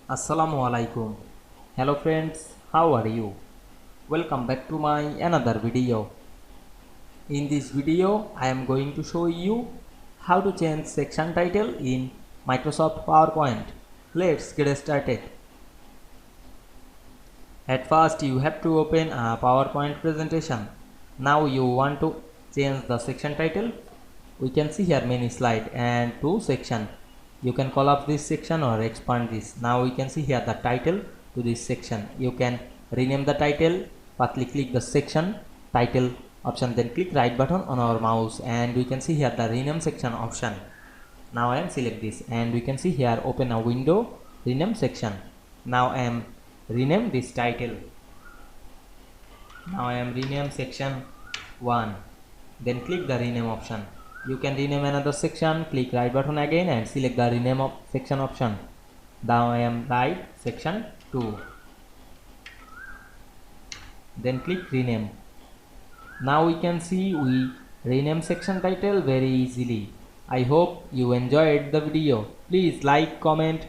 Assalamu Walaikum. Hello friends, how are you? Welcome back to my another video. In this video, I am going to show you how to change section title in Microsoft PowerPoint. Let's get started. At first, you have to open a PowerPoint presentation. Now you want to change the section title. We can see here many slides and two sections. You can collapse this section or expand this. Now we can see here the title to this section. You can rename the title. Firstly click the section title option, then click right button on our mouse and we can see here the rename section option. Now I am select this and we can see here open a window, rename section. Now I am rename this title. Now I am rename section 1, then click the rename option. You can rename another section, click right button again and select the rename of section option. Now I am write section 2, then click rename. Now we can see we rename section title very easily. I hope you enjoyed the video. Please like, comment,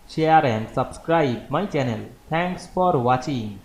share and subscribe my channel. Thanks for watching.